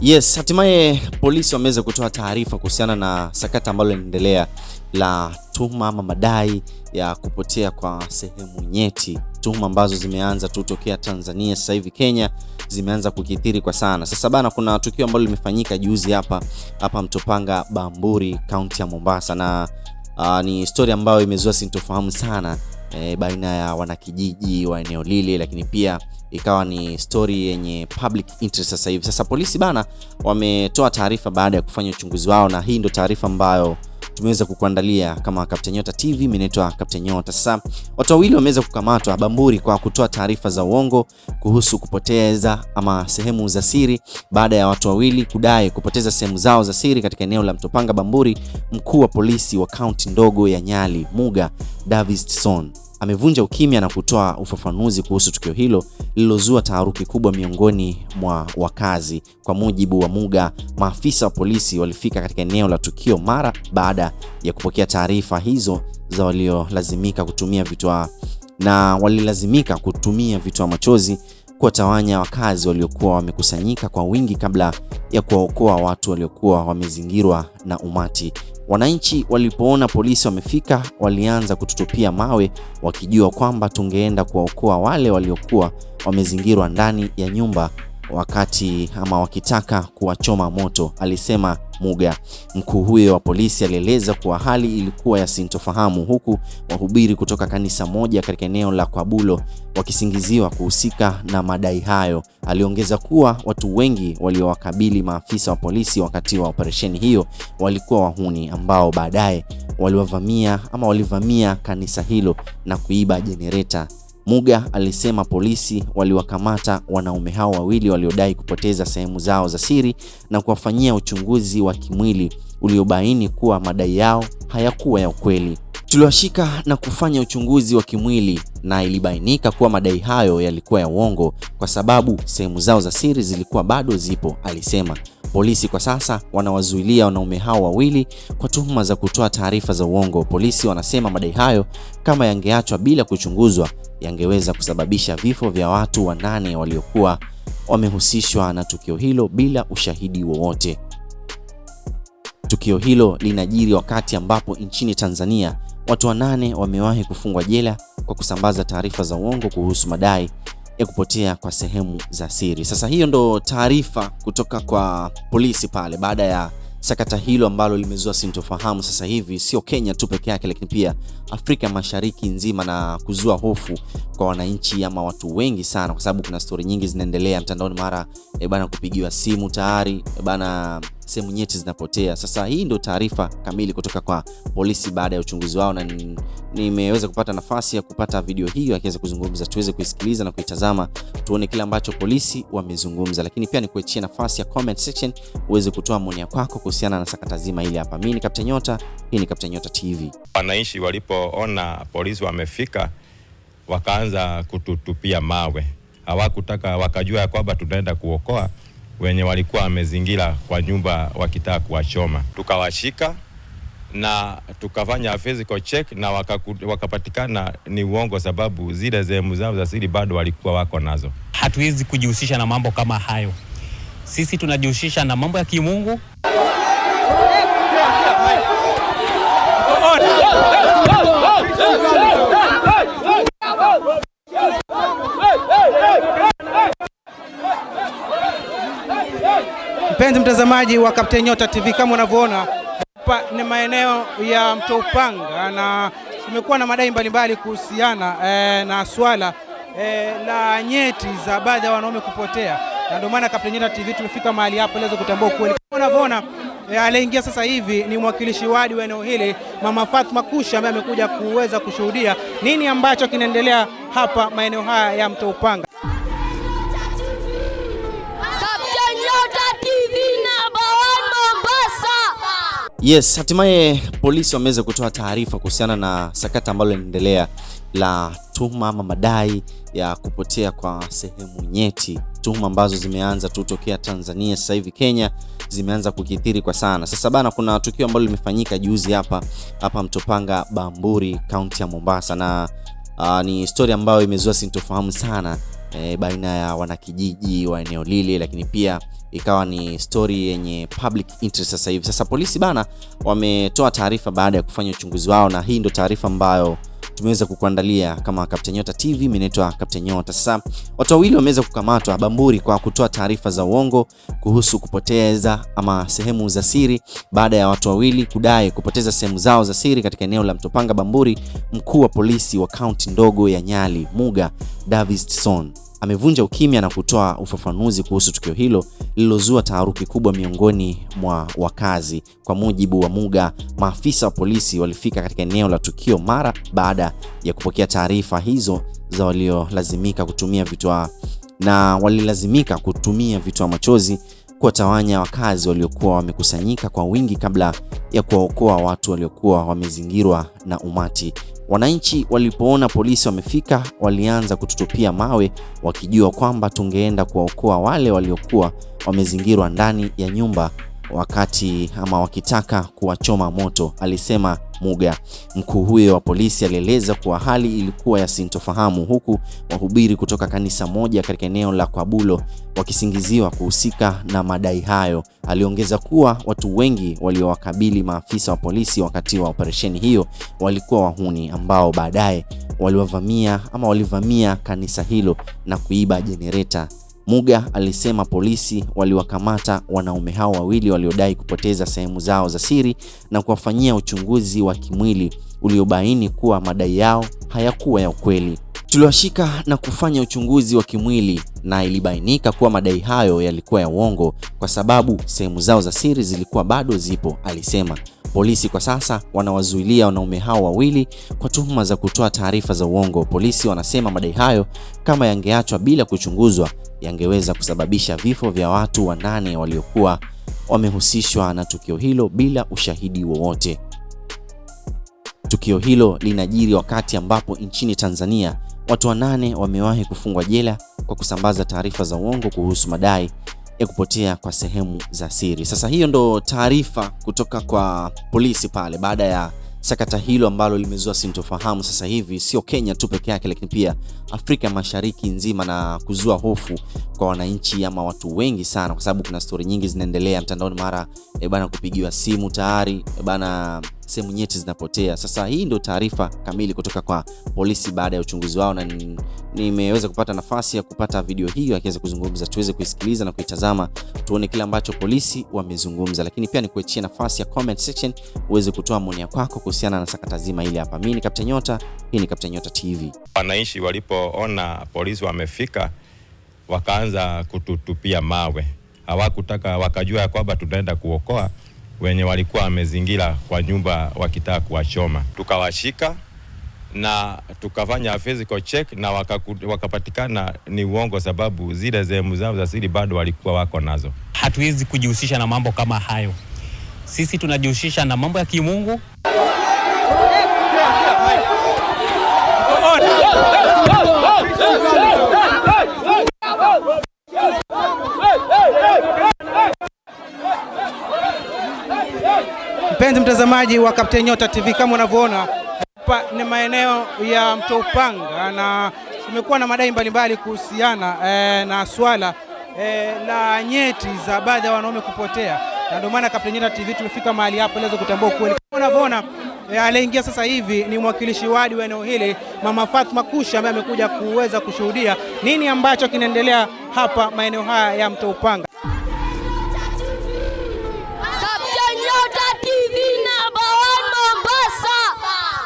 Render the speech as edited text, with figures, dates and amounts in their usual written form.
Yes, hatimaye polisi wameweza kutoa taarifa kuhusiana na sakata ambalo linaendelea la tuhuma ama madai ya kupotea kwa sehemu nyeti. Tuhuma ambazo zimeanza tu tokea Tanzania, sasa hivi Kenya zimeanza kukithiri kwa sana. Sasa bana, kuna tukio ambalo limefanyika juzi hapa Mtopanga Bamburi, kaunti ya Mombasa, na ni story ambayo imezua sintofahamu sana baina ya wanakijiji wa eneo lile, lakini pia ikawa ni story yenye public interest sasa hivi. Sasa polisi bana wametoa taarifa baada ya kufanya uchunguzi wao, na hii ndio taarifa ambayo tumeweza kukuandalia kama Captain Nyota TV. Mimi naitwa Captain Nyota. Sasa watu wawili wameweza kukamatwa Bamburi kwa kutoa taarifa za uongo kuhusu kupoteza ama sehemu za siri, baada ya watu wawili kudai kupoteza sehemu zao za siri katika eneo la Mtopanga Bamburi. Mkuu wa polisi wa kaunti ndogo ya Nyali, Muga Davidson, amevunja ukimya na kutoa ufafanuzi kuhusu tukio hilo lililozua taharuki kubwa miongoni mwa wakazi. Kwa mujibu wa Muga, maafisa wa polisi walifika katika eneo la tukio mara baada ya kupokea taarifa hizo za walilazimika kutumia vitoa machozi kuwatawanya wakazi waliokuwa wamekusanyika kwa wingi kabla ya kuwaokoa watu waliokuwa wamezingirwa na umati. Wananchi walipoona polisi wamefika, walianza kututupia mawe wakijua kwamba tungeenda kuwaokoa wale waliokuwa wamezingirwa ndani ya nyumba wakitaka kuwachoma moto, alisema Muga. Mkuu huyo wa polisi alieleza kuwa hali ilikuwa ya sintofahamu, huku wahubiri kutoka kanisa moja katika eneo la Kwabulo wakisingiziwa kuhusika na madai hayo. Aliongeza kuwa watu wengi waliowakabili maafisa wa polisi wakati wa operesheni hiyo walikuwa wahuni ambao baadaye walivamia kanisa hilo na kuiba jenereta. Muga alisema polisi waliwakamata wanaume hao wawili waliodai kupoteza sehemu zao za siri na kuwafanyia uchunguzi wa kimwili uliobaini kuwa madai yao hayakuwa ya ukweli. Tuliwashika na kufanya uchunguzi wa kimwili na ilibainika kuwa madai hayo yalikuwa ya uongo kwa sababu sehemu zao za siri zilikuwa bado zipo, alisema. Polisi kwa sasa wanawazuilia wanaume hao wawili kwa tuhuma za kutoa taarifa za uongo. Polisi wanasema madai hayo kama yangeachwa bila kuchunguzwa yangeweza kusababisha vifo vya watu 8 waliokuwa wamehusishwa na tukio hilo bila ushahidi wowote. Tukio hilo linajiri wakati ambapo nchini Tanzania watu 8 wamewahi kufungwa jela kwa kusambaza taarifa za uongo kuhusu madai ya kupotea kwa sehemu za siri. Sasa hiyo ndo taarifa kutoka kwa polisi pale baada ya sakata hilo ambalo limezua sintofahamu sasa hivi, sio Kenya tu peke yake, lakini pia Afrika Mashariki nzima, na kuzua hofu kwa wananchi ama watu wengi sana, kwa sababu kuna story nyingi zinaendelea mtandaoni, mara bana kupigiwa simu tayari bana sehemu nyeti zinapotea. Sasa hii ndio taarifa kamili kutoka kwa polisi baada ya uchunguzi wao, na nimeweza kupata nafasi ya kupata video hiyo akiweza kuzungumza, tuweze kuisikiliza na kuitazama tuone kile ambacho polisi wamezungumza, lakini pia nikuachie nafasi ya comment section uweze kutoa maoni yako kuhusiana na sakata zima ile hapa. Mimi ni Captain Nyota, hii ni Captain Nyota TV. Wananchi walipoona polisi wamefika wakaanza kututupia mawe. Hawakutaka, wakajua kwamba tunaenda kuokoa wenye walikuwa wamezingira kwa nyumba wakitaka kuwachoma. Tukawashika na tukafanya physical check na wakapatikana ni uongo, sababu zile sehemu zao za siri bado walikuwa wako nazo. Hatuwezi kujihusisha na mambo kama hayo. Sisi tunajihusisha na mambo ya kimungu. Mpenzi mtazamaji wa Captain Nyota TV, kama unavyoona hapa ni maeneo ya Mtopanga, na kumekuwa na madai mbalimbali kuhusiana na swala la nyeti za baadhi ya wanaume kupotea, na ndio maana Captain Nyota TV tumefika mahali hapa leo kutambua kweli. Kama unavyoona aliyeingia sasa hivi ni mwakilishi wadi wa eneo hili, Mama Fatma Kusha, ambaye amekuja kuweza kushuhudia nini ambacho kinaendelea hapa maeneo haya ya Mtopanga. Yes, hatimaye polisi wameweza kutoa taarifa kuhusiana na sakata ambalo linaendelea la tuhuma ama madai ya kupotea kwa sehemu nyeti. Tuhuma ambazo zimeanza tu tokea Tanzania, sasa hivi Kenya zimeanza kukithiri kwa sana. Sasa bana, kuna tukio ambalo limefanyika juzi hapa Mtopanga Bamburi, kaunti ya Mombasa, na ni story ambayo imezua sintofahamu sana baina ya wanakijiji wa eneo lile, lakini pia ikawa ni story yenye public interest sasa hivi. Sasa polisi bana wametoa taarifa baada ya kufanya uchunguzi wao, na hii ndio taarifa ambayo tumeweza kukuandalia kama Captain Nyota TV. Mimi naitwa Captain Nyota. Sasa watu wawili wameweza kukamatwa Bamburi kwa kutoa taarifa za uongo kuhusu kupoteza ama sehemu za siri, baada ya watu wawili kudai kupoteza sehemu zao za siri katika eneo la Mtopanga Bamburi. Mkuu wa polisi wa kaunti ndogo ya Nyali, Muga Davidson, amevunja ukimya na kutoa ufafanuzi kuhusu tukio hilo lililozua taharuki kubwa miongoni mwa wakazi. Kwa mujibu wa Muga, maafisa wa polisi walifika katika eneo la tukio mara baada ya kupokea taarifa hizo za walilazimika kutumia vitoa machozi kuwatawanya wakazi waliokuwa wamekusanyika kwa wingi kabla ya kuwaokoa watu waliokuwa wamezingirwa na umati. Wananchi walipoona polisi wamefika, walianza kututupia mawe wakijua kwamba tungeenda kuwaokoa wale waliokuwa wamezingirwa ndani ya nyumba wakitaka kuwachoma moto, alisema Muga. Mkuu huyo wa polisi alieleza kuwa hali ilikuwa ya sintofahamu, huku wahubiri kutoka kanisa moja katika eneo la Kwabulo wakisingiziwa kuhusika na madai hayo. Aliongeza kuwa watu wengi waliowakabili maafisa wa polisi wakati wa operesheni hiyo walikuwa wahuni ambao baadaye walivamia kanisa hilo na kuiba jenereta. Muga alisema polisi waliwakamata wanaume hao wawili waliodai kupoteza sehemu zao za siri na kuwafanyia uchunguzi wa kimwili uliobaini kuwa madai yao hayakuwa ya ukweli. Tuliwashika na kufanya uchunguzi wa kimwili na ilibainika kuwa madai hayo yalikuwa ya uongo kwa sababu sehemu zao za siri zilikuwa bado zipo, alisema. Polisi kwa sasa wanawazuilia wanaume hao wawili kwa tuhuma za kutoa taarifa za uongo. Polisi wanasema madai hayo kama yangeachwa bila kuchunguzwa yangeweza kusababisha vifo vya watu 8 waliokuwa wamehusishwa na tukio hilo bila ushahidi wowote. Tukio hilo linajiri wakati ambapo nchini Tanzania watu 8 wamewahi kufungwa jela kwa kusambaza taarifa za uongo kuhusu madai ya kupotea kwa sehemu za siri. Sasa hiyo ndo taarifa kutoka kwa polisi pale baada ya sakata hilo ambalo limezua sintofahamu sasa hivi, sio Kenya tu peke yake, lakini pia Afrika Mashariki nzima, na kuzua hofu kwa wananchi ama watu wengi sana, kwa sababu kuna story nyingi zinaendelea mtandaoni, mara bana kupigiwa simu tayari bana sehemu nyeti zinapotea. Sasa hii ndio taarifa kamili kutoka kwa polisi baada ya uchunguzi wao, na nimeweza kupata nafasi ya kupata video hiyo akiweza kuzungumza, tuweze kuisikiliza na kuitazama tuone kile ambacho polisi wamezungumza, lakini pia nikuachie nafasi ya comment section uweze kutoa maoni yako kuhusiana na sakata zima ile hapa. Mimi ni Captain Nyota, hii ni Captain Nyota TV. Wananchi walipoona polisi wamefika wakaanza kututupia mawe. Hawakutaka, wakajua kwamba tunaenda kuokoa wenye walikuwa wamezingira kwa nyumba wakitaka kuwachoma. Tukawashika na tukafanya physical check na wakapatikana ni uongo, sababu zile sehemu zao za siri bado walikuwa wako nazo. Hatuwezi kujihusisha na mambo kama hayo. Sisi tunajihusisha na mambo ya kimungu. Mpenzi mtazamaji wa Captain Nyota TV, kama unavyoona hapa ni maeneo ya Mtopanga, na kumekuwa na madai mbalimbali kuhusiana na swala la nyeti za baadhi ya wanaume kupotea, na ndio maana Captain Nyota TV tumefika mahali hapo leo kutambua kweli. Kama unavyoona aliyeingia sasa hivi ni mwakilishi wadi wa eneo hili, Mama Fatma Kusha, ambaye amekuja kuweza kushuhudia nini ambacho kinaendelea hapa maeneo haya ya Mtopanga.